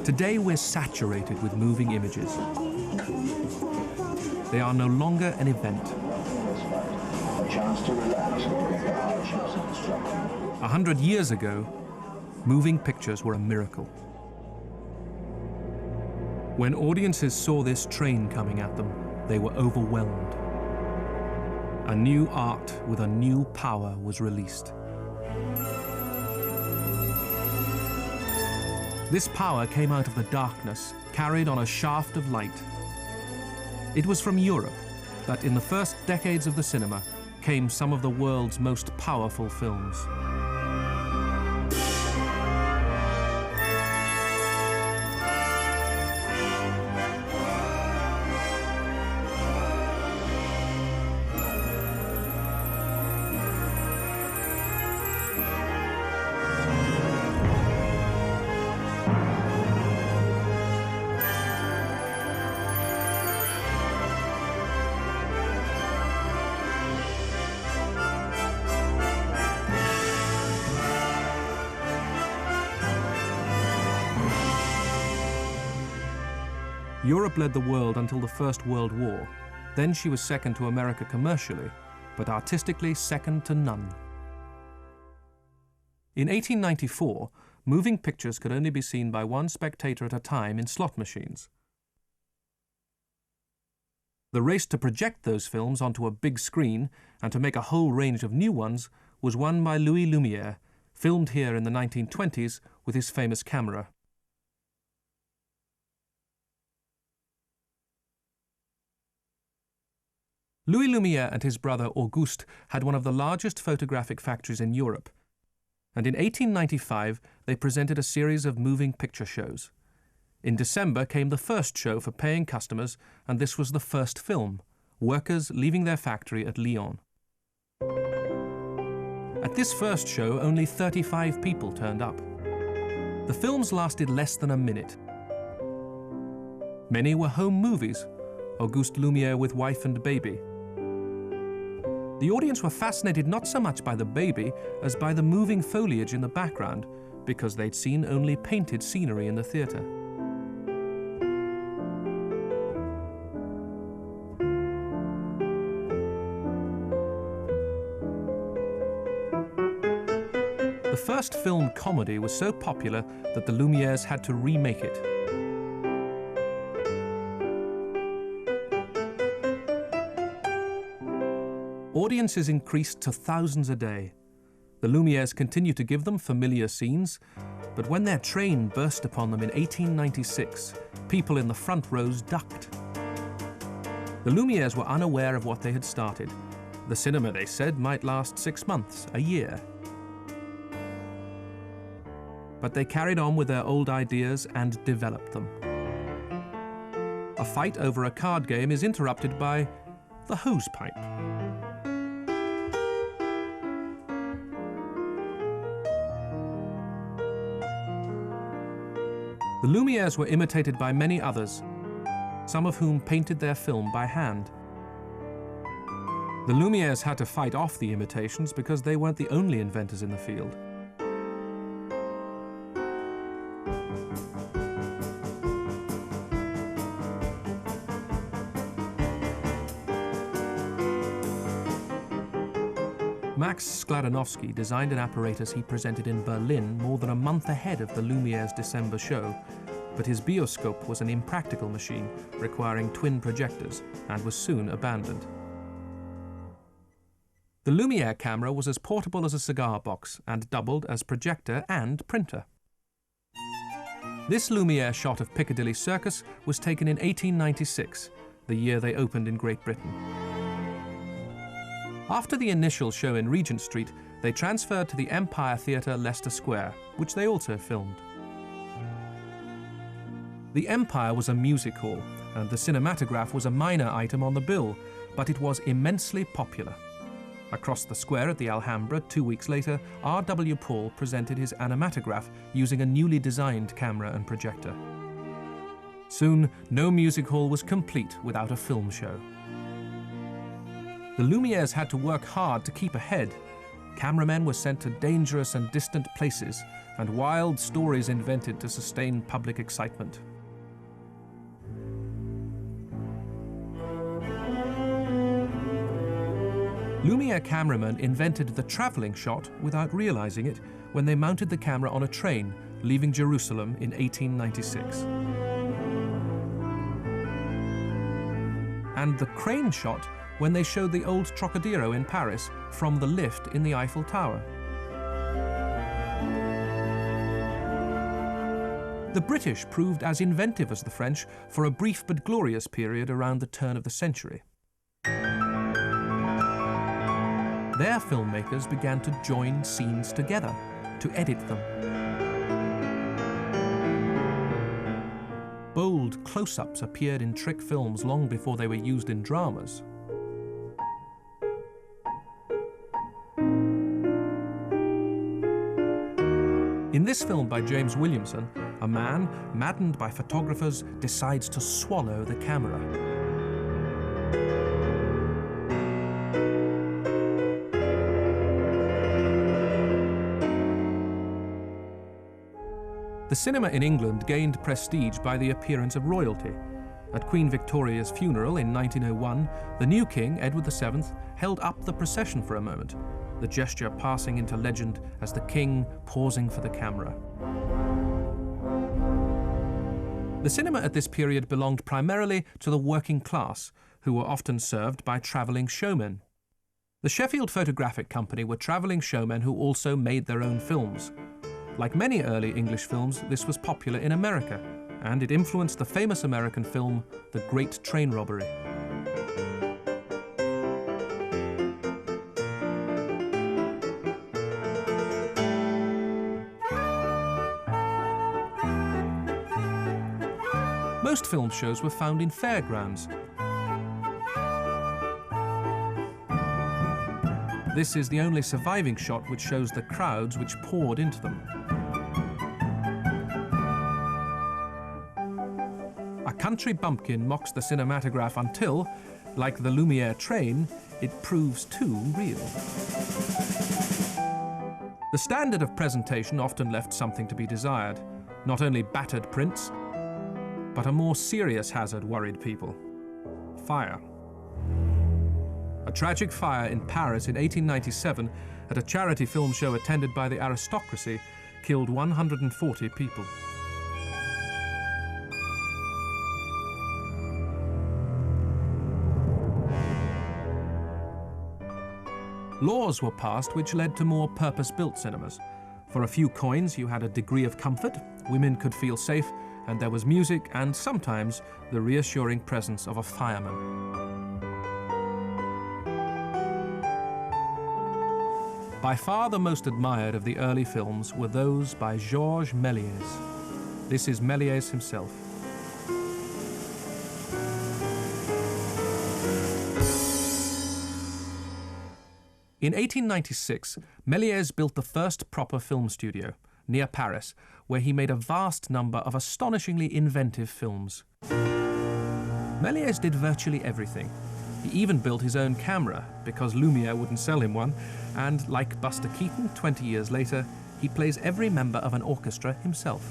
Today we're saturated with moving images. They are no longer an event. 100 years ago, moving pictures were a miracle. When audiences saw this train coming at them, they were overwhelmed. A new art with a new power was released. This power came out of the darkness, carried on a shaft of light. It was from Europe that, in the first decades of the cinema, came some of the world's most powerful films. Europe led the world until the First World War. Then she was second to America commercially, but artistically second to none. In 1894, moving pictures could only be seen by one spectator at a time in slot machines. The race to project those films onto a big screen and to make a whole range of new ones was won by Louis Lumière, filmed here in the 1920s with his famous camera. Louis Lumière and his brother Auguste had one of the largest photographic factories in Europe, and in 1895 they presented a series of moving picture shows. In December came the first show for paying customers, and this was the first film, Workers Leaving Their Factory at Lyon. At this first show, only 35 people turned up. The films lasted less than a minute. Many were home movies, Auguste Lumière with wife and baby. The audience were fascinated not so much by the baby as by the moving foliage in the background, because they'd seen only painted scenery in the theatre. The first film comedy was so popular that the Lumières had to remake it. Audiences increased to thousands a day. The Lumières continued to give them familiar scenes, but when their train burst upon them in 1896, people in the front rows ducked. The Lumières were unaware of what they had started. The cinema, they said, might last 6 months, a year. But they carried on with their old ideas and developed them. A fight over a card game is interrupted by the hose pipe. The Lumières were imitated by many others, some of whom painted their film by hand. The Lumières had to fight off the imitations because they weren't the only inventors in the field. Max Skladanowsky designed an apparatus he presented in Berlin more than a month ahead of the Lumière's December show, but his bioscope was an impractical machine requiring twin projectors and was soon abandoned. The Lumière camera was as portable as a cigar box and doubled as projector and printer. This Lumière shot of Piccadilly Circus was taken in 1896, the year they opened in Great Britain. After the initial show in Regent Street, they transferred to the Empire Theatre, Leicester Square, which they also filmed. The Empire was a music hall, and the cinematograph was a minor item on the bill, but it was immensely popular. Across the square at the Alhambra, 2 weeks later, R.W. Paul presented his animatograph using a newly designed camera and projector. Soon, no music hall was complete without a film show. The Lumières had to work hard to keep ahead. Cameramen were sent to dangerous and distant places, and wild stories invented to sustain public excitement. Lumiere cameramen invented the travelling shot without realizing it when they mounted the camera on a train leaving Jerusalem in 1896. And the crane shot when they showed the old Trocadero in Paris from the lift in the Eiffel Tower. The British proved as inventive as the French for a brief but glorious period around the turn of the century. Their filmmakers began to join scenes together, to edit them. Bold close-ups appeared in trick films long before they were used in dramas. In this film by James Williamson, a man, maddened by photographers, decides to swallow the camera. The cinema in England gained prestige by the appearance of royalty. At Queen Victoria's funeral in 1901, the new king, Edward VII, held up the procession for a moment, the gesture passing into legend as the king pausing for the camera. The cinema at this period belonged primarily to the working class, who were often served by travelling showmen. The Sheffield Photographic Company were travelling showmen who also made their own films. Like many early English films, this was popular in America, and it influenced the famous American film, The Great Train Robbery. Most film shows were found in fairgrounds. This is the only surviving shot which shows the crowds which poured into them. A country bumpkin mocks the cinematograph until, like the Lumiere train, it proves too real. The standard of presentation often left something to be desired. Not only battered prints, but a more serious hazard worried people: fire. A tragic fire in Paris in 1897 at a charity film show attended by the aristocracy killed 140 people. Laws were passed which led to more purpose-built cinemas. For a few coins you had a degree of comfort, women could feel safe, and there was music and sometimes the reassuring presence of a fireman. By far the most admired of the early films were those by Georges Méliès. This is Méliès himself. In 1896, Méliès built the first proper film studio, near Paris, where he made a vast number of astonishingly inventive films. Méliès did virtually everything. He even built his own camera, because Lumiere wouldn't sell him one, and like Buster Keaton 20 years later, he plays every member of an orchestra himself.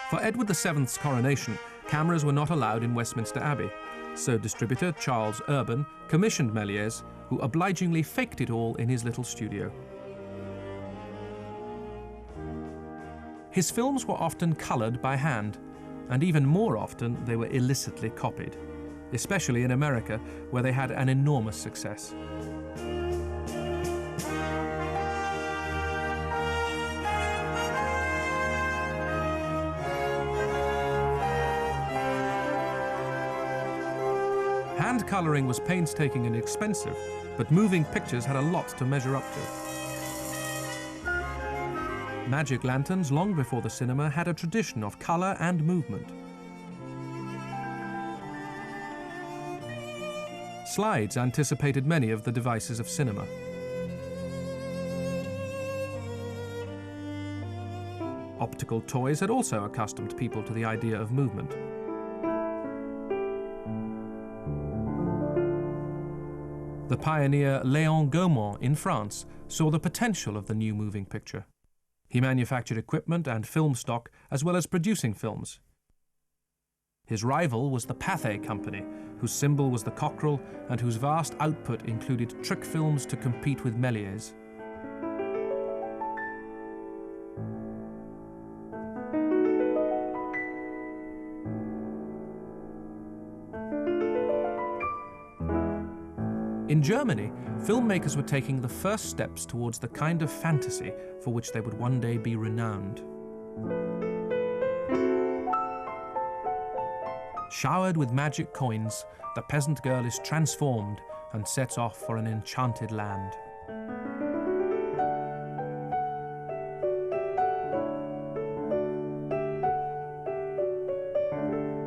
For Edward VII's coronation, cameras were not allowed in Westminster Abbey, so distributor Charles Urban commissioned Méliès, who obligingly faked it all in his little studio. His films were often coloured by hand, and even more often they were illicitly copied, especially in America, where they had an enormous success. Hand colouring was painstaking and expensive, but moving pictures had a lot to measure up to. Magic lanterns, long before the cinema, had a tradition of colour and movement. Slides anticipated many of the devices of cinema. Optical toys had also accustomed people to the idea of movement. The pioneer Léon Gaumont in France saw the potential of the new moving picture. He manufactured equipment and film stock as well as producing films. His rival was the Pathé Company, whose symbol was the cockerel and whose vast output included trick films to compete with Méliès. In Germany, filmmakers were taking the first steps towards the kind of fantasy for which they would one day be renowned. Showered with magic coins, the peasant girl is transformed and sets off for an enchanted land.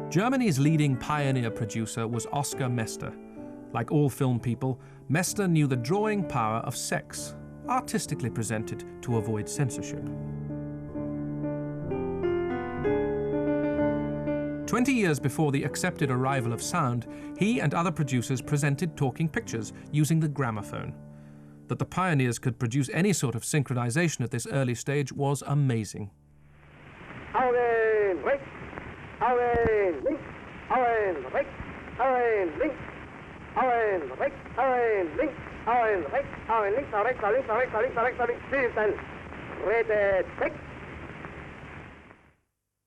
Germany's leading pioneer producer was Oskar Mester. Like all film people, Mester knew the drawing power of sex, artistically presented to avoid censorship. 20 years before the accepted arrival of sound, he and other producers presented talking pictures using the gramophone. That the pioneers could produce any sort of synchronization at this early stage was amazing.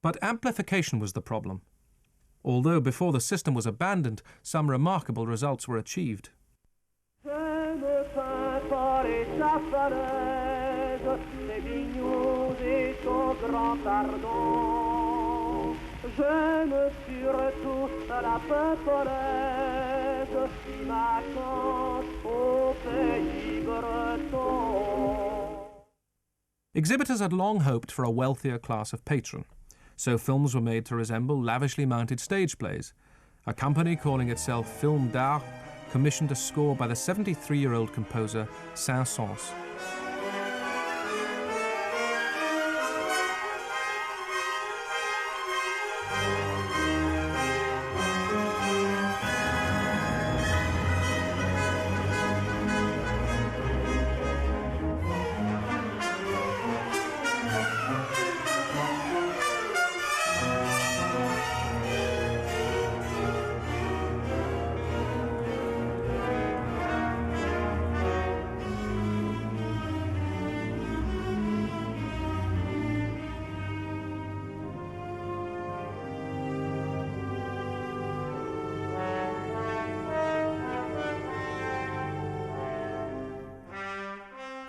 But amplification was the problem. Although before the system was abandoned, some remarkable results were achieved. Exhibitors had long hoped for a wealthier class of patron, so films were made to resemble lavishly mounted stage plays. A company calling itself Film d'Art commissioned a score by the 73-year-old composer Saint-Saëns.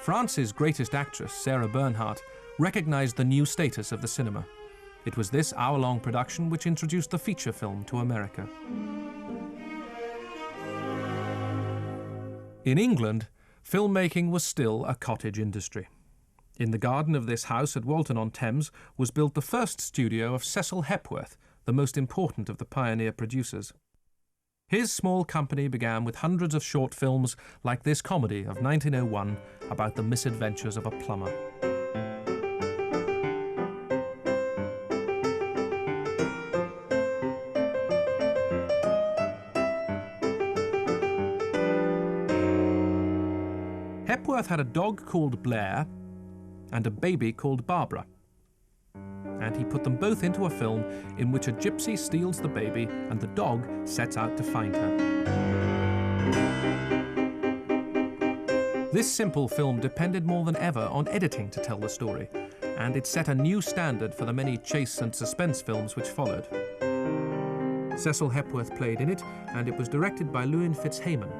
France's greatest actress, Sarah Bernhardt, recognized the new status of the cinema. It was this hour-long production which introduced the feature film to America. In England, filmmaking was still a cottage industry. In the garden of this house at Walton-on-Thames was built the first studio of Cecil Hepworth, the most important of the pioneer producers. His small company began with hundreds of short films like this comedy of 1901 about the misadventures of a plumber. Hepworth had a dog called Blair and a baby called Barbara, and he put them both into a film in which a gypsy steals the baby and the dog sets out to find her. This simple film depended more than ever on editing to tell the story, and it set a new standard for the many chase and suspense films which followed. Cecil Hepworth played in it, and it was directed by Llewellyn Fitzhayman.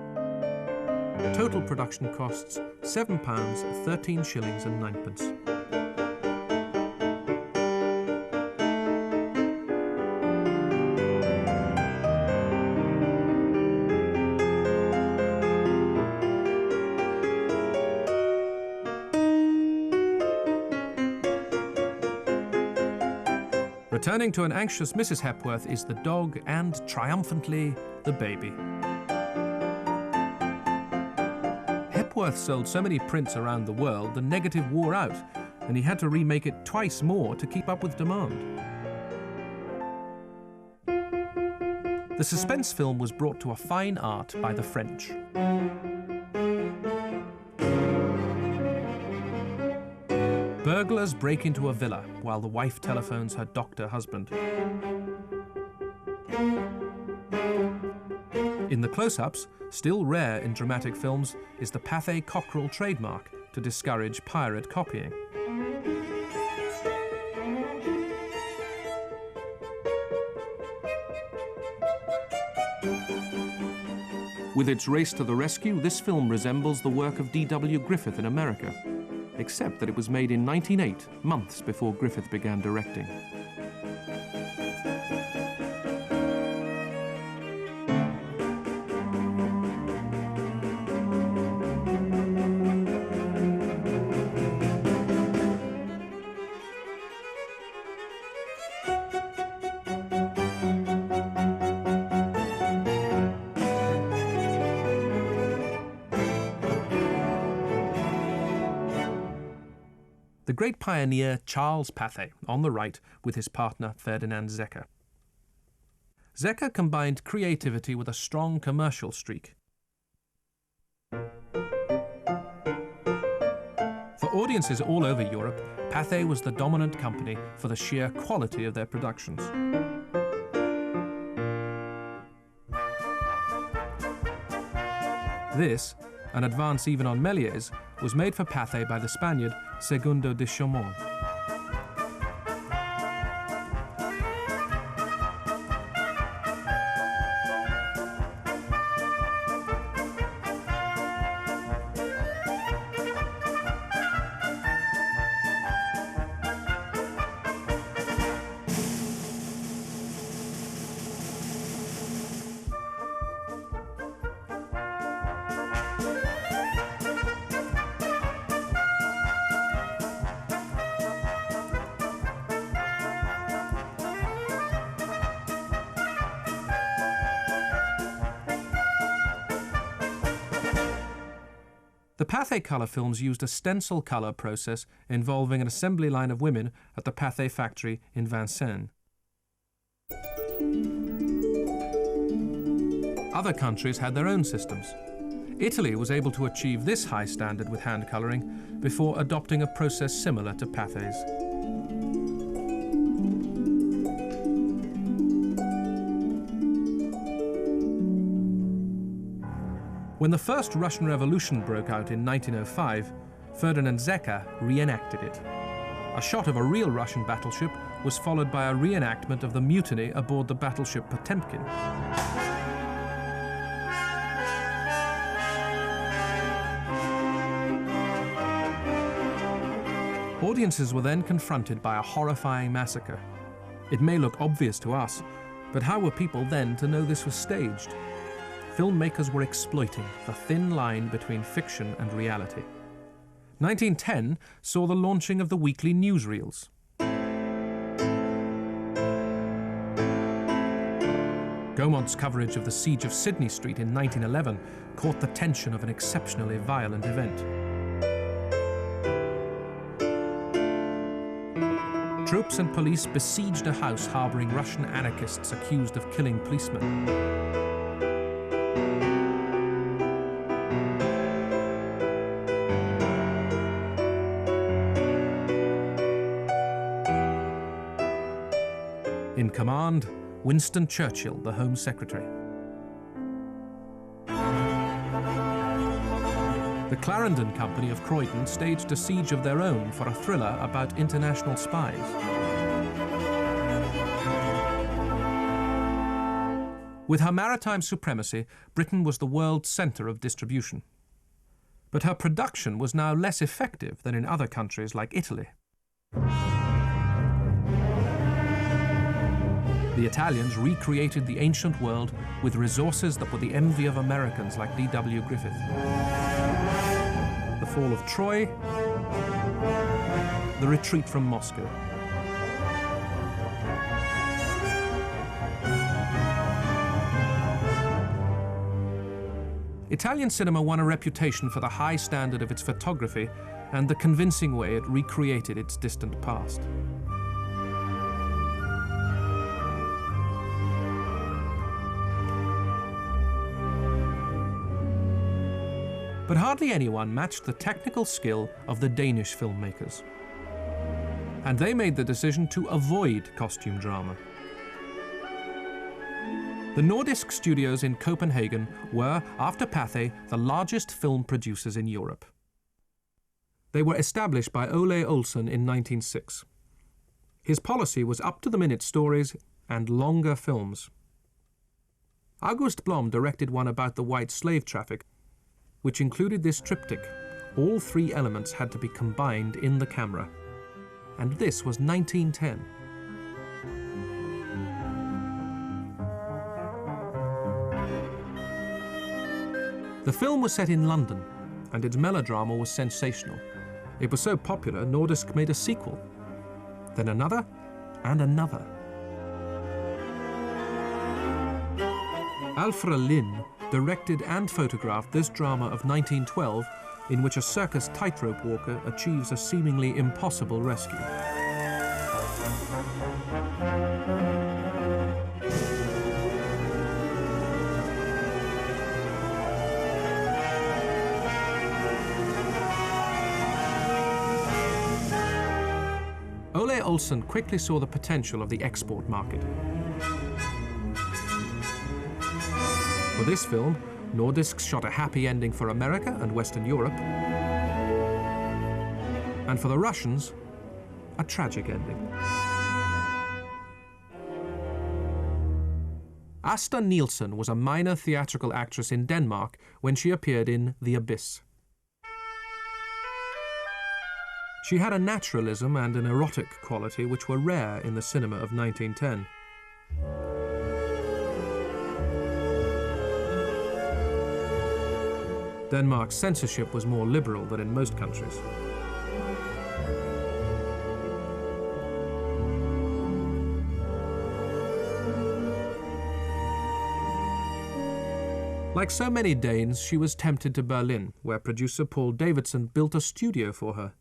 Total production costs £7, 13 shillings and 9pence. Returning to an anxious Mrs. Hepworth is the dog and, triumphantly, the baby. Epworth sold so many prints around the world, the negative wore out, and he had to remake it twice more to keep up with demand. The suspense film was brought to a fine art by the French. Burglars break into a villa while the wife telephones her doctor husband. In the close-ups, still rare in dramatic films, is the Pathé Cockerell trademark to discourage pirate copying. With its race to the rescue, this film resembles the work of D.W. Griffith in America, except that it was made in 1908, months before Griffith began directing. The great pioneer Charles Pathé, on the right, with his partner Ferdinand Zecker. Zecker combined creativity with a strong commercial streak. For audiences all over Europe, Pathé was the dominant company for the sheer quality of their productions. This, an advance even on Méliès, was made for Pathé by the Spaniard Segundo de Chaumont. The Pathé colour films used a stencil colour process involving an assembly line of women at the Pathé factory in Vincennes. Other countries had their own systems. Italy was able to achieve this high standard with hand colouring before adopting a process similar to Pathé's. When the First Russian Revolution broke out in 1905, Ferdinand Zecker reenacted it. A shot of a real Russian battleship was followed by a reenactment of the mutiny aboard the battleship Potemkin. Audiences were then confronted by a horrifying massacre. It may look obvious to us, but how were people then to know this was staged? Filmmakers were exploiting the thin line between fiction and reality. 1910 saw the launching of the weekly newsreels. Gaumont's coverage of the siege of Sydney Street in 1911 caught the tension of an exceptionally violent event. Troops and police besieged a house harbouring Russian anarchists accused of killing policemen. In command, Winston Churchill, the Home Secretary. The Clarendon Company of Croydon staged a siege of their own for a thriller about international spies. With her maritime supremacy, Britain was the world's centre of distribution. But her production was now less effective than in other countries like Italy. The Italians recreated the ancient world with resources that were the envy of Americans like D.W. Griffith. The fall of Troy, the retreat from Moscow. Italian cinema won a reputation for the high standard of its photography and the convincing way it recreated its distant past. But hardly anyone matched the technical skill of the Danish filmmakers. And they made the decision to avoid costume drama. The Nordisk studios in Copenhagen were, after Pathé, the largest film producers in Europe. They were established by Ole Olsen in 1906. His policy was up-to-the-minute stories and longer films. August Blom directed one about the white slave traffic, which included this triptych. All three elements had to be combined in the camera. And this was 1910. The film was set in London, and its melodrama was sensational. It was so popular, Nordisk made a sequel, then another, and another. Alfred Lind directed and photographed this drama of 1912, in which a circus tightrope walker achieves a seemingly impossible rescue. Ole Olsen quickly saw the potential of the export market. For this film, Nordisk shot a happy ending for America and Western Europe, and for the Russians, a tragic ending. Asta Nielsen was a minor theatrical actress in Denmark when she appeared in The Abyss. She had a naturalism and an erotic quality which were rare in the cinema of 1910. Denmark's censorship was more liberal than in most countries. Like so many Danes, she was tempted to Berlin, where producer Paul Davidson built a studio for her.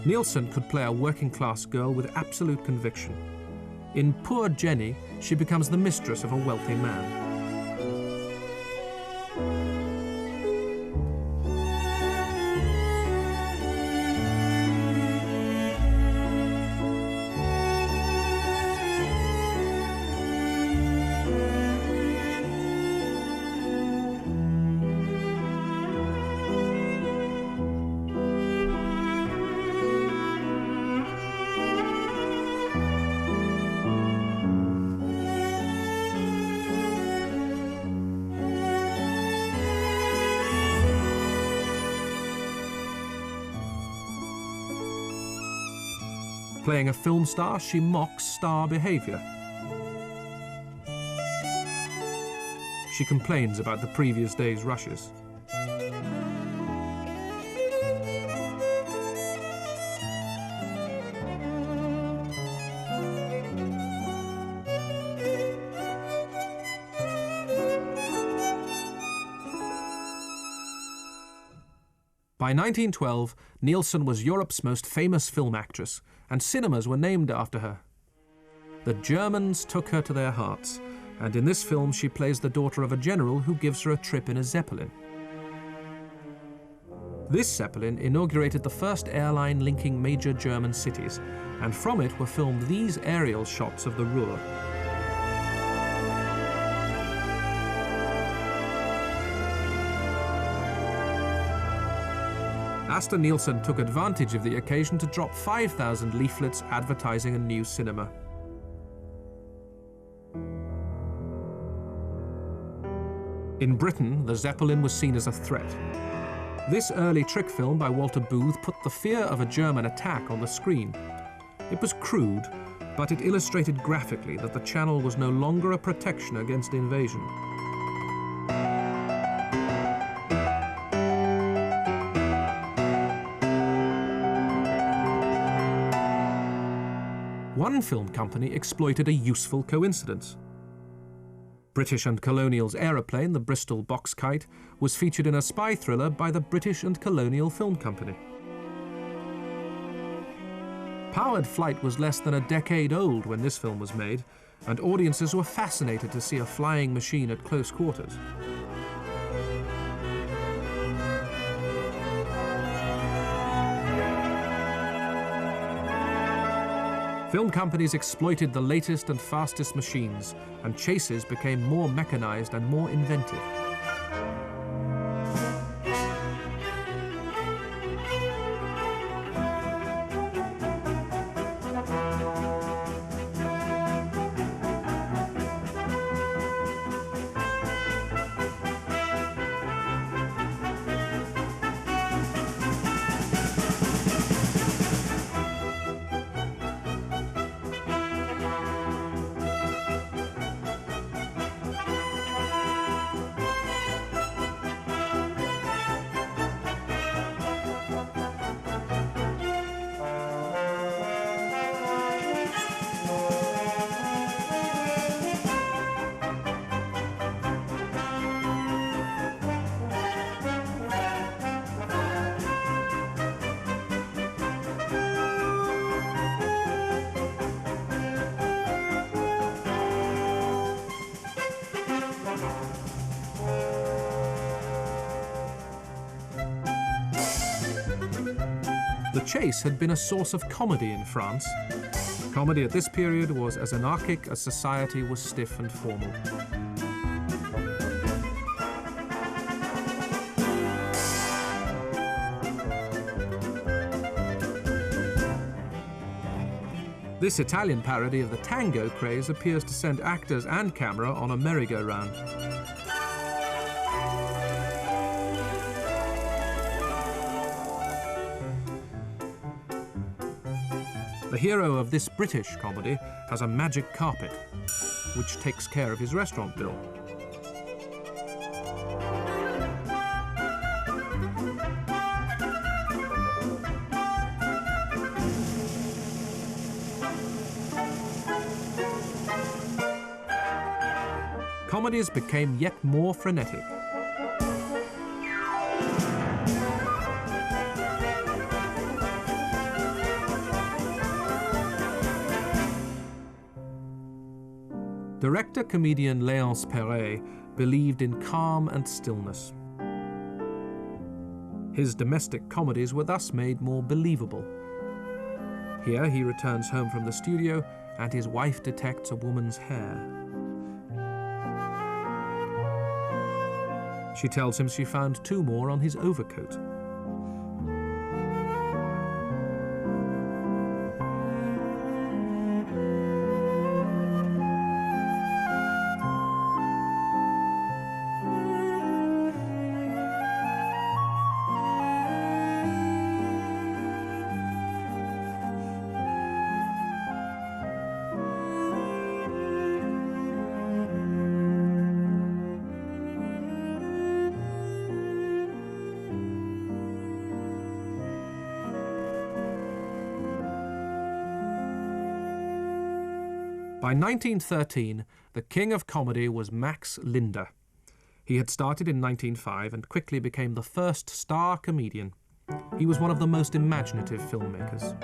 Nielsen could play a working-class girl with absolute conviction. In Poor Jenny, she becomes the mistress of a wealthy man. Playing a film star, she mocks star behavior. She complains about the previous day's rushes. By 1912, Nielsen was Europe's most famous film actress, and cinemas were named after her. The Germans took her to their hearts, and in this film she plays the daughter of a general who gives her a trip in a Zeppelin. This Zeppelin inaugurated the first airline linking major German cities, and from it were filmed these aerial shots of the Ruhr. Asta Nielsen took advantage of the occasion to drop 5,000 leaflets advertising a new cinema. In Britain, the Zeppelin was seen as a threat. This early trick film by Walter Booth put the fear of a German attack on the screen. It was crude, but it illustrated graphically that the Channel was no longer a protection against invasion. One film company exploited a useful coincidence. British and Colonial's aeroplane, the Bristol Box Kite, was featured in a spy thriller by the British and Colonial Film Company. Powered flight was less than a decade old when this film was made, and audiences were fascinated to see a flying machine at close quarters. Film companies exploited the latest and fastest machines, and chases became more mechanized and more inventive. The chase had been a source of comedy in France. Comedy at this period was as anarchic as society was stiff and formal. This Italian parody of the tango craze appears to send actors and camera on a merry-go-round. The hero of this British comedy has a magic carpet, which takes care of his restaurant bill. Comedies became yet more frenetic. Director-comedian Léonce Perret believed in calm and stillness. His domestic comedies were thus made more believable. Here he returns home from the studio and his wife detects a woman's hair. She tells him she found 2 more on his overcoat. By 1913, the king of comedy was Max Linder. He had started in 1905 and quickly became the first star comedian. He was one of the most imaginative filmmakers.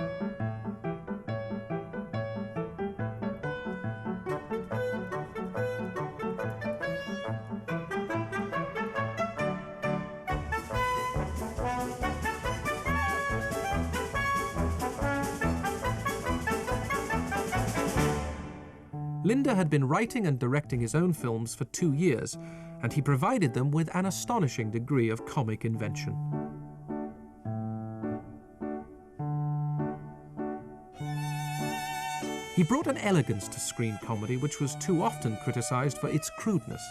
Linder had been writing and directing his own films for 2 years, and he provided them with an astonishing degree of comic invention. He brought an elegance to screen comedy which was too often criticized for its crudeness.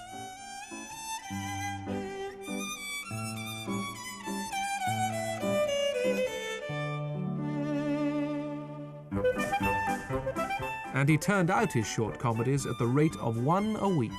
And he turned out his short comedies at the rate of 1 a week.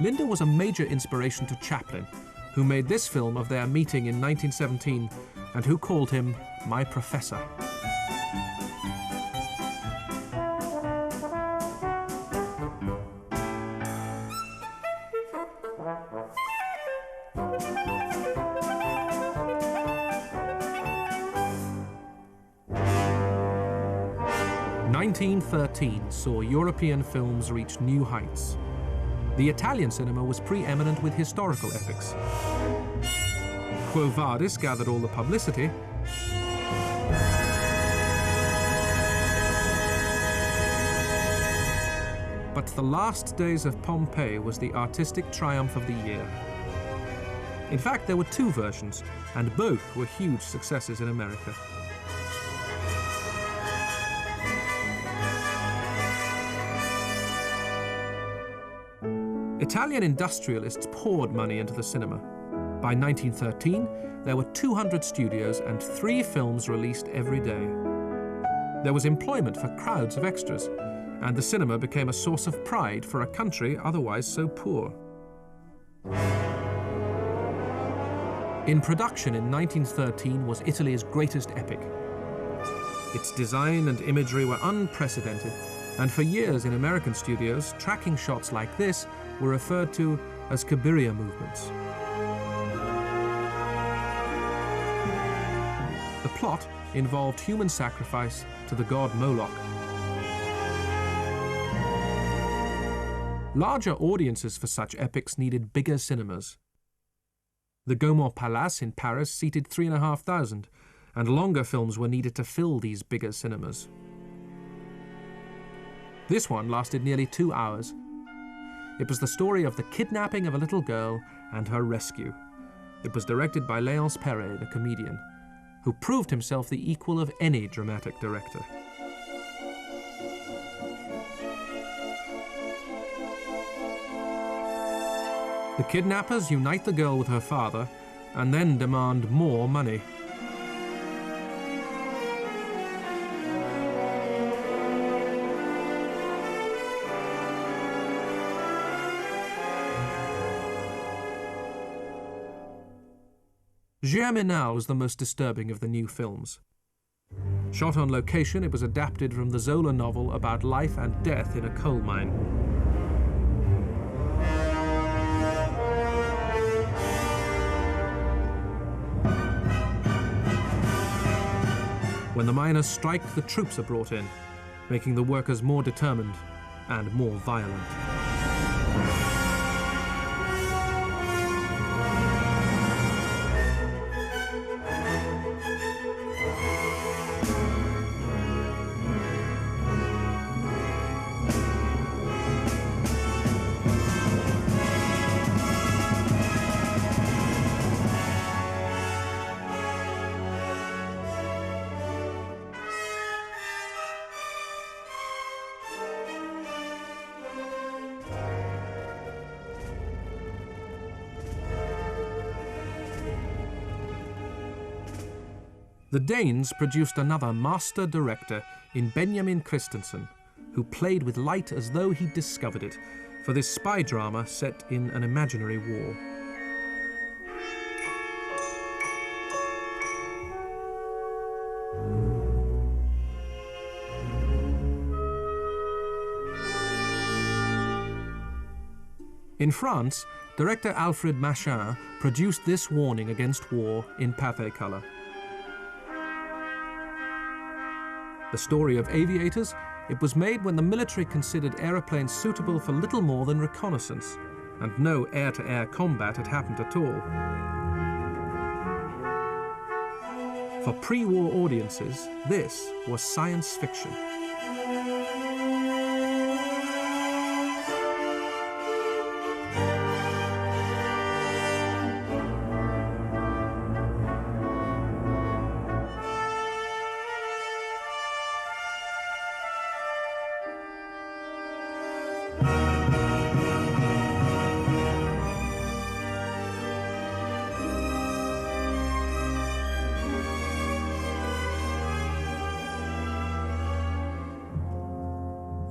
Linda was a major inspiration to Chaplin, who made this film of their meeting in 1917 and who called him "my professor." "1913 saw European films reach new heights. The Italian cinema was preeminent with historical epics. Quo Vadis gathered all the publicity, but The Last Days of Pompeii was the artistic triumph of the year. In fact, there were two versions, and both were huge successes in America. Italian industrialists poured money into the cinema. By 1913, there were 200 studios and 3 films released every day. There was employment for crowds of extras, and the cinema became a source of pride for a country otherwise so poor. In production in 1913 was Italy's greatest epic. Its design and imagery were unprecedented, and for years in American studios, tracking shots like this were referred to as Cabiria movements. The plot involved human sacrifice to the god Moloch. Larger audiences for such epics needed bigger cinemas. The Gaumont Palace in Paris seated 3,500, and longer films were needed to fill these bigger cinemas. This one lasted nearly 2 hours. It was the story of the kidnapping of a little girl and her rescue. It was directed by Léonce Perret, the comedian, who proved himself the equal of any dramatic director. The kidnappers unite the girl with her father and then demand more money. Germinal was the most disturbing of the new films. Shot on location, it was adapted from the Zola novel about life and death in a coal mine. When the miners strike, the troops are brought in, making the workers more determined and more violent. The Danes produced another master director in Benjamin Christensen, who played with light as though he'd discovered it, for this spy drama set in an imaginary war. In France, director Alfred Machin produced this warning against war in pathé color. The story of aviators, it was made when the military considered aeroplanes suitable for little more than reconnaissance, and no air-to-air combat had happened at all. For pre-war audiences, this was science fiction.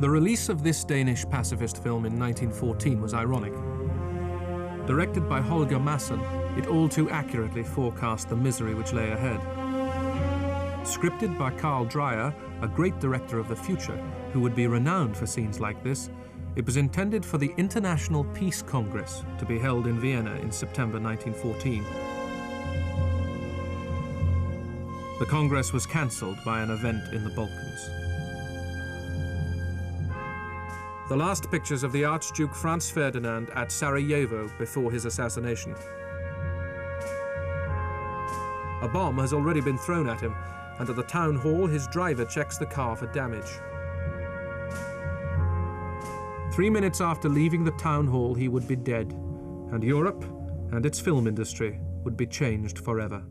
The release of this Danish pacifist film in 1914 was ironic. Directed by Holger Masson, it all too accurately forecast the misery which lay ahead. Scripted by Carl Dreyer, a great director of the future, who would be renowned for scenes like this, it was intended for the International Peace Congress to be held in Vienna in September 1914. The Congress was cancelled by an event in the Balkans. The last pictures of the Archduke Franz Ferdinand at Sarajevo before his assassination. A bomb has already been thrown at him, and at the town hall his driver checks the car for damage. 3 minutes after leaving the town hall he would be dead, and Europe and its film industry would be changed forever.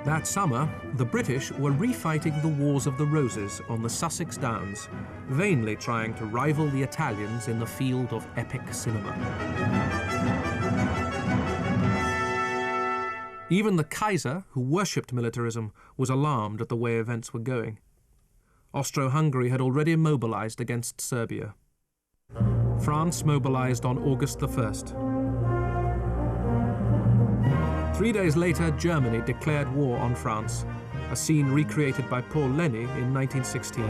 That summer, the British were refighting the Wars of the Roses on the Sussex Downs, vainly trying to rival the Italians in the field of epic cinema. Even the Kaiser, who worshipped militarism, was alarmed at the way events were going. Austro-Hungary had already mobilized against Serbia. France mobilized on August the 1st. 3 days later, Germany declared war on France, a scene recreated by Paul Lenny in 1916.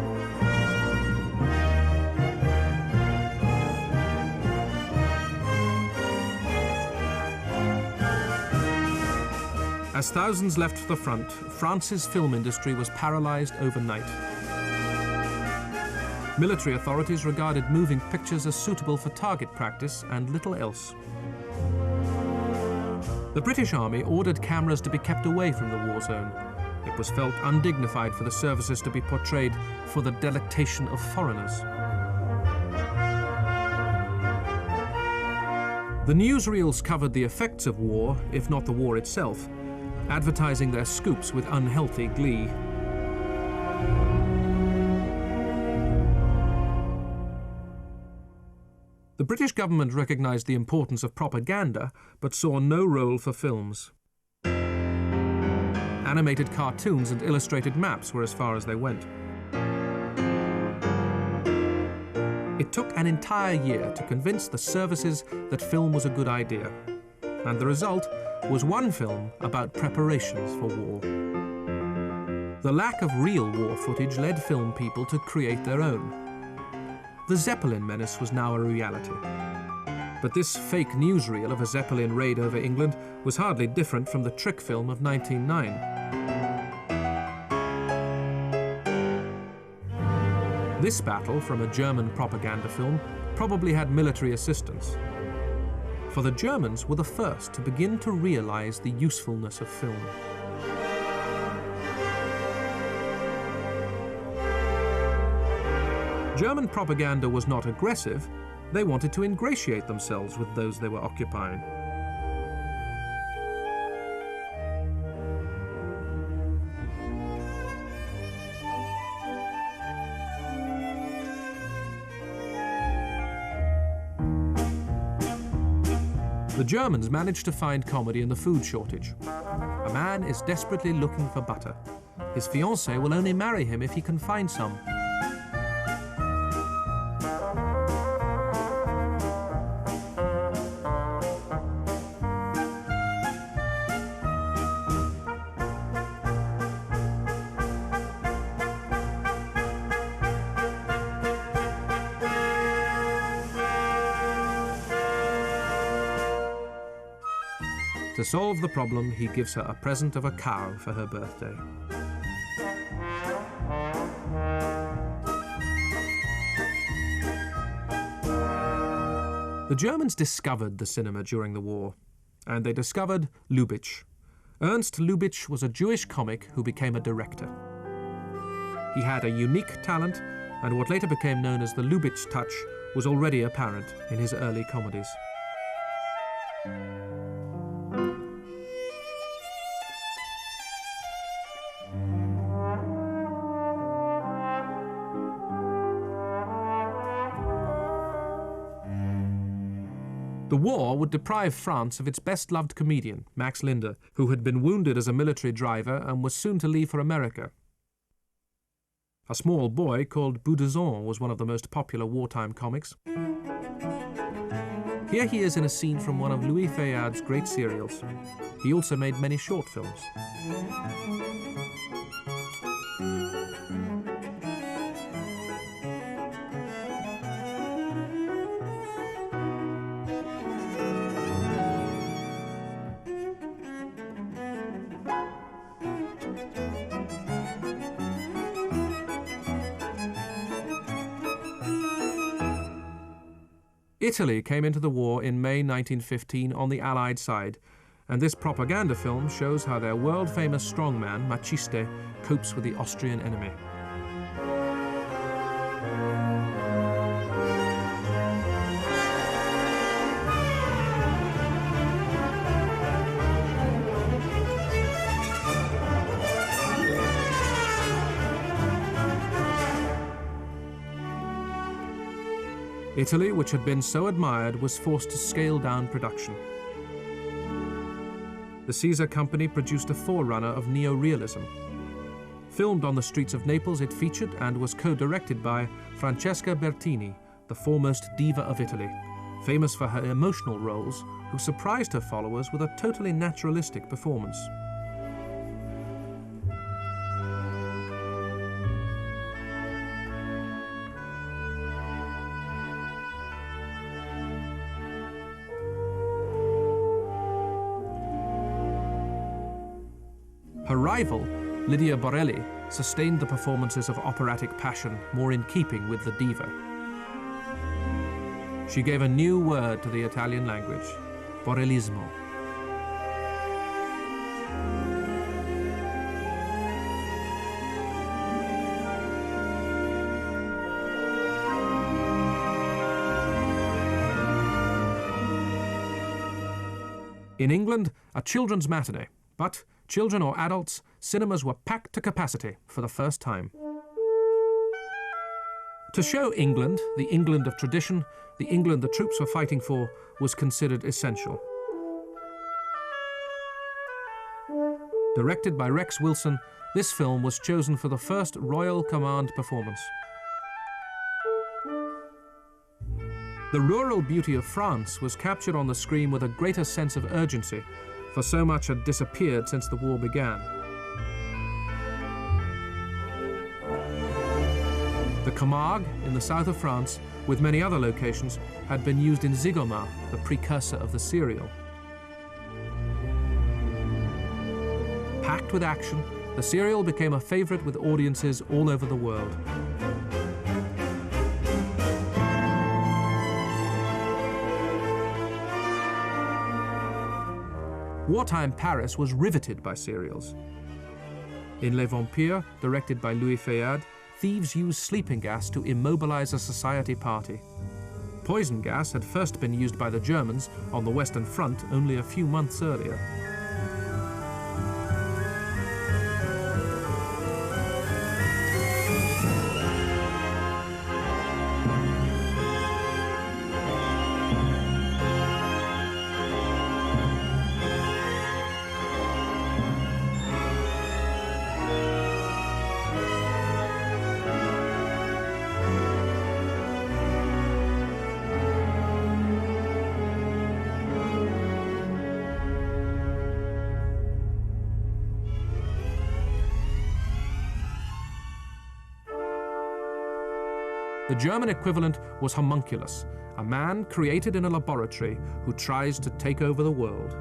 As thousands left for the front, France's film industry was paralyzed overnight. Military authorities regarded moving pictures as suitable for target practice and little else. The British Army ordered cameras to be kept away from the war zone. It was felt undignified for the services to be portrayed for the delectation of foreigners. The newsreels covered the effects of war, if not the war itself, advertising their scoops with unhealthy glee. The British government recognized the importance of propaganda, but saw no role for films. Animated cartoons and illustrated maps were as far as they went. It took an entire year to convince the services that film was a good idea, and the result was one film about preparations for war. The lack of real war footage led film people to create their own. The Zeppelin menace was now a reality. But this fake newsreel of a Zeppelin raid over England was hardly different from the trick film of 1909. This battle from a German propaganda film probably had military assistance. For the Germans were the first to begin to realize the usefulness of film. German propaganda was not aggressive. They wanted to ingratiate themselves with those they were occupying. The Germans managed to find comedy in the food shortage. A man is desperately looking for butter. His fiancée will only marry him if he can find some. To solve the problem, he gives her a present of a cow for her birthday. The Germans discovered the cinema during the war, and they discovered Lubitsch. Ernst Lubitsch was a Jewish comic who became a director. He had a unique talent, and what later became known as the Lubitsch touch was already apparent in his early comedies. The war would deprive France of its best-loved comedian, Max Linder, who had been wounded as a military driver and was soon to leave for America. A small boy called Boudezon was one of the most popular wartime comics. Here he is in a scene from one of Louis Fayad's great serials. He also made many short films. Italy came into the war in May 1915 on the Allied side, and this propaganda film shows how their world-famous strongman, Maciste, copes with the Austrian enemy. Italy, which had been so admired, was forced to scale down production. The Caesar Company produced a forerunner of neo-realism. Filmed on the streets of Naples, it featured and was co-directed by Francesca Bertini, the foremost diva of Italy, famous for her emotional roles, who surprised her followers with a totally naturalistic performance. Her rival, Lydia Borelli, sustained the performances of operatic passion more in keeping with the diva. She gave a new word to the Italian language, Borellismo. In England, a children's matinee, but children or adults, cinemas were packed to capacity for the first time. To show England, the England of tradition, the England the troops were fighting for, was considered essential. Directed by Rex Wilson, this film was chosen for the first Royal Command performance. The rural beauty of France was captured on the screen with a greater sense of urgency, for so much had disappeared since the war began. The Camargue, in the south of France, with many other locations, had been used in Zigoma, the precursor of the serial. Packed with action, the serial became a favorite with audiences all over the world. Wartime Paris was riveted by serials. In Les Vampires, directed by Louis Fayad, thieves used sleeping gas to immobilize a society party. Poison gas had first been used by the Germans on the Western Front only a few months earlier. The German equivalent was Homunculus, a man created in a laboratory who tries to take over the world.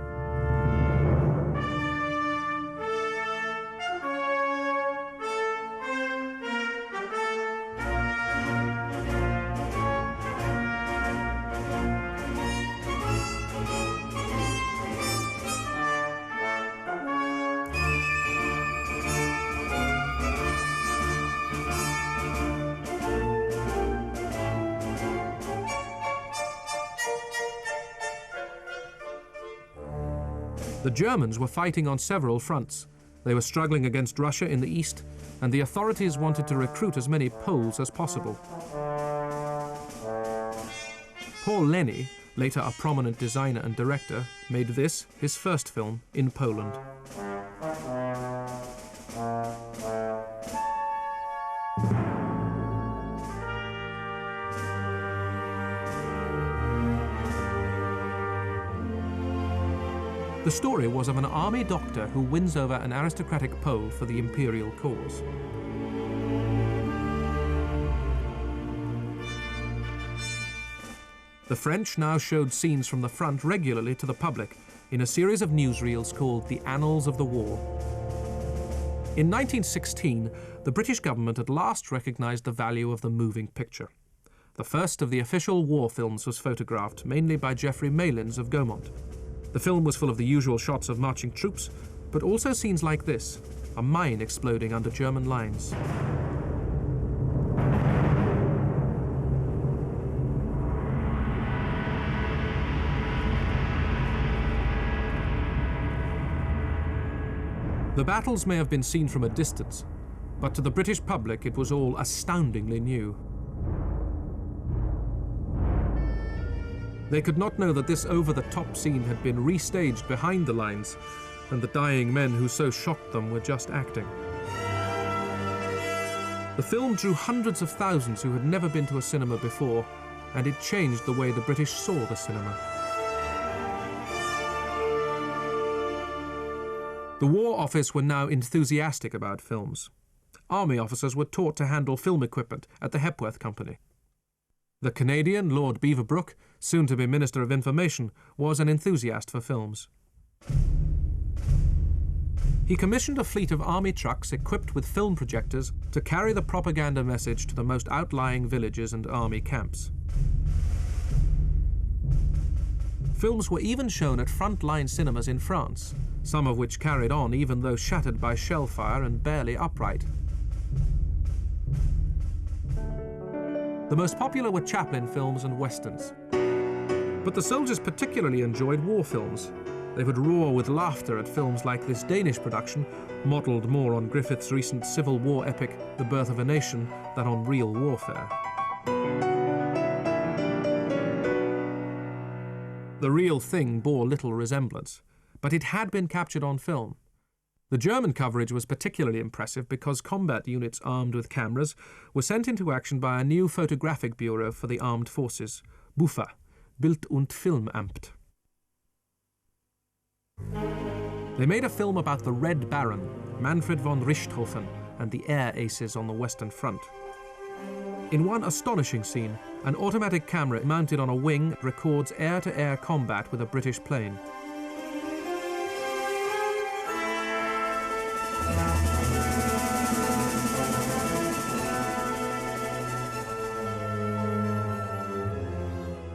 The Germans were fighting on several fronts. They were struggling against Russia in the east, and the authorities wanted to recruit as many Poles as possible. Paul Leni, later a prominent designer and director, made this his first film in Poland. The story was of an army doctor who wins over an aristocratic Pole for the imperial cause. The French now showed scenes from the front regularly to the public in a series of newsreels called The Annals of the War. In 1916, the British government at last recognized the value of the moving picture. The first of the official war films was photographed, mainly by Geoffrey Malins of Gaumont. The film was full of the usual shots of marching troops, but also scenes like this, a mine exploding under German lines. The battles may have been seen from a distance, but to the British public it was all astoundingly new. They could not know that this over-the-top scene had been restaged behind the lines, and the dying men who so shocked them were just acting. The film drew hundreds of thousands who had never been to a cinema before, and it changed the way the British saw the cinema. The War Office were now enthusiastic about films. Army officers were taught to handle film equipment at the Hepworth Company. The Canadian Lord Beaverbrook, soon to be Minister of Information, was an enthusiast for films. He commissioned a fleet of army trucks equipped with film projectors to carry the propaganda message to the most outlying villages and army camps. Films were even shown at front-line cinemas in France, some of which carried on even though shattered by shell fire and barely upright. The most popular were Chaplin films and westerns. But the soldiers particularly enjoyed war films. They would roar with laughter at films like this Danish production, modelled more on Griffith's recent Civil War epic, The Birth of a Nation, than on real warfare. The real thing bore little resemblance, but it had been captured on film. The German coverage was particularly impressive because combat units armed with cameras were sent into action by a new photographic bureau for the armed forces, BUFA, Bild- und Filmamt. They made a film about the Red Baron, Manfred von Richthofen, and the air aces on the Western Front. In one astonishing scene, an automatic camera mounted on a wing records air-to-air combat with a British plane.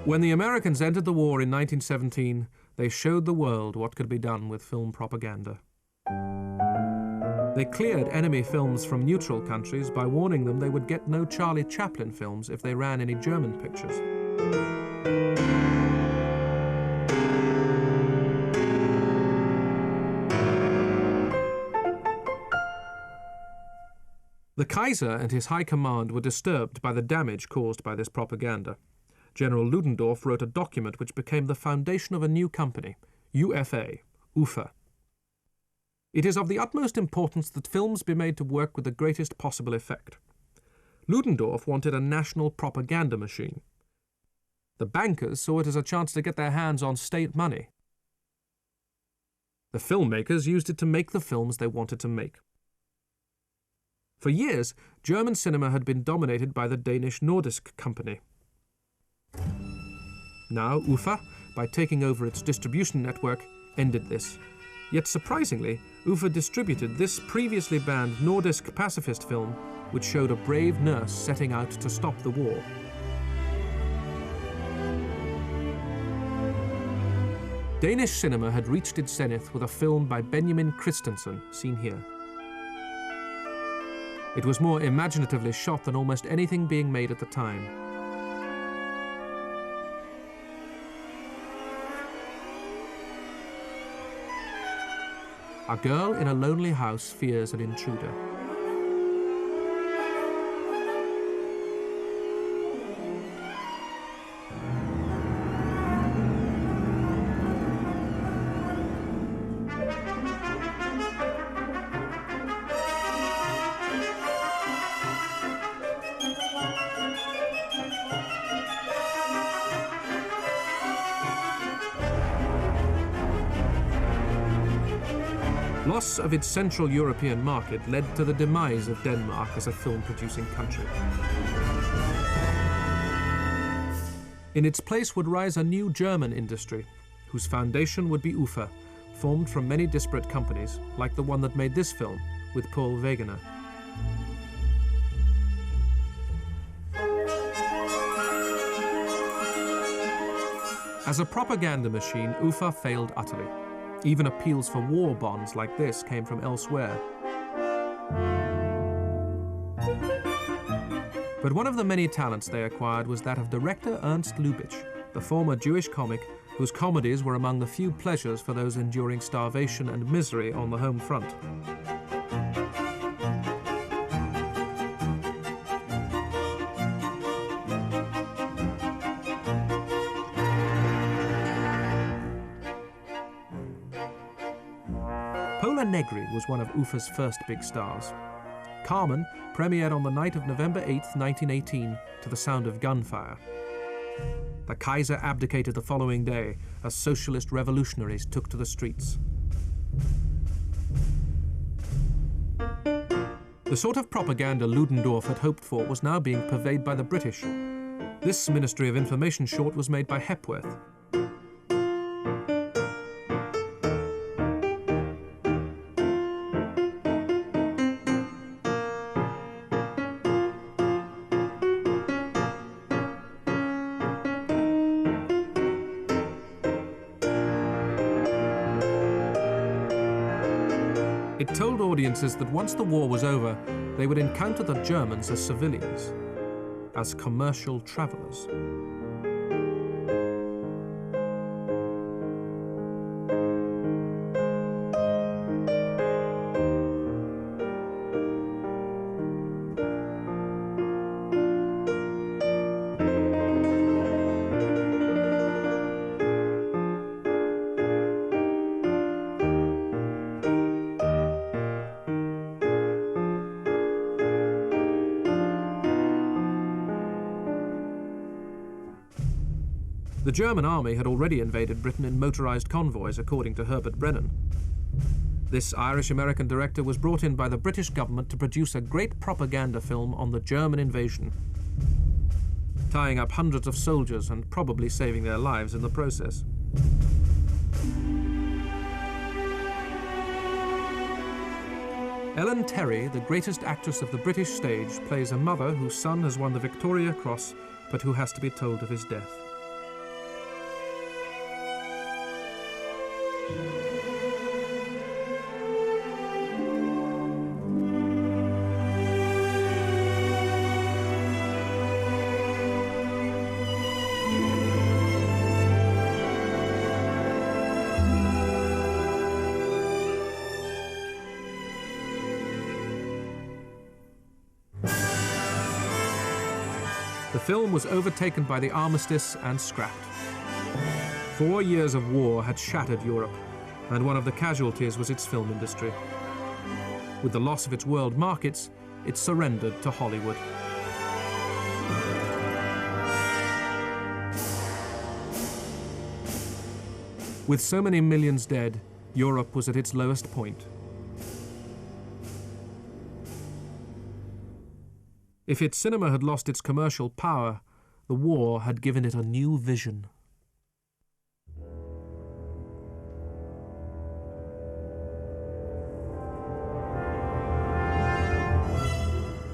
When the Americans entered the war in 1917, they showed the world what could be done with film propaganda. They cleared enemy films from neutral countries by warning them they would get no Charlie Chaplin films if they ran any German pictures. The Kaiser and his high command were disturbed by the damage caused by this propaganda. General Ludendorff wrote a document which became the foundation of a new company, UFA, UFA. It is of the utmost importance that films be made to work with the greatest possible effect. Ludendorff wanted a national propaganda machine. The bankers saw it as a chance to get their hands on state money. The filmmakers used it to make the films they wanted to make. For years, German cinema had been dominated by the Danish Nordisk Company. Now UFA, by taking over its distribution network, ended this. Yet surprisingly, UFA distributed this previously banned Nordisk pacifist film, which showed a brave nurse setting out to stop the war. Danish cinema had reached its zenith with a film by Benjamin Christensen, seen here. It was more imaginatively shot than almost anything being made at the time. A girl in a lonely house fears an intruder. Loss of its Central European market led to the demise of Denmark as a film-producing country. In its place would rise a new German industry, whose foundation would be UFA, formed from many disparate companies, like the one that made this film, with Paul Wegener. As a propaganda machine, UFA failed utterly. Even appeals for war bonds like this came from elsewhere. But one of the many talents they acquired was that of director Ernst Lubitsch, the former Jewish comic whose comedies were among the few pleasures for those enduring starvation and misery on the home front. Pola Negri was one of UFA's first big stars. Carmen premiered on the night of November 8, 1918, to the sound of gunfire. The Kaiser abdicated the following day as socialist revolutionaries took to the streets. The sort of propaganda Ludendorff had hoped for was now being purveyed by the British. This Ministry of Information short was made by Hepworth. It told audiences that once the war was over, they would encounter the Germans as civilians, as commercial travelers. The German army had already invaded Britain in motorized convoys, according to Herbert Brennan. This Irish-American director was brought in by the British government to produce a great propaganda film on the German invasion, tying up hundreds of soldiers and probably saving their lives in the process. Ellen Terry, the greatest actress of the British stage, plays a mother whose son has won the Victoria Cross, but who has to be told of his death. The film was overtaken by the armistice and scrapped. 4 years of war had shattered Europe, and one of the casualties was its film industry. With the loss of its world markets, it surrendered to Hollywood. With so many millions dead, Europe was at its lowest point. If its cinema had lost its commercial power, the war had given it a new vision.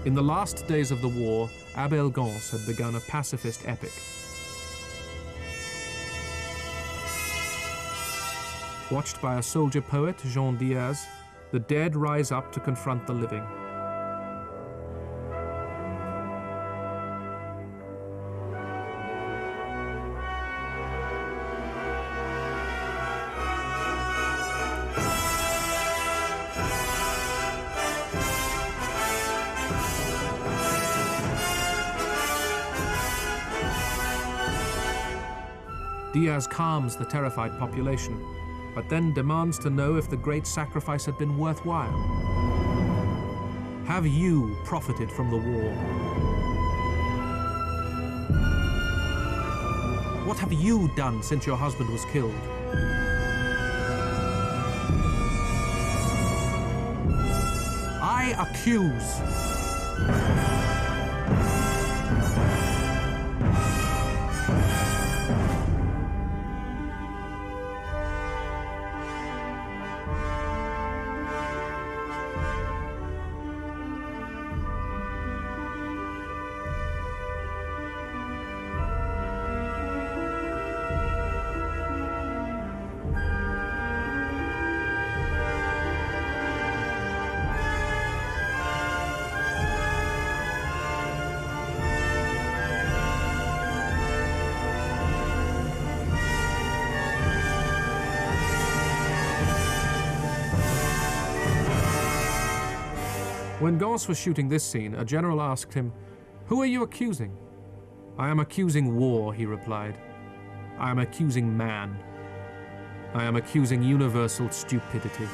In the last days of the war, Abel Gance had begun a pacifist epic. Watched by a soldier poet, Jean Diaz, the dead rise up to confront the living. Diaz calms the terrified population, but then demands to know if the great sacrifice had been worthwhile. Have you profited from the war? What have you done since your husband was killed? I accuse. When Gauss was shooting this scene, a general asked him, "Who are you accusing?" "I am accusing war," he replied. "I am accusing man. I am accusing universal stupidity."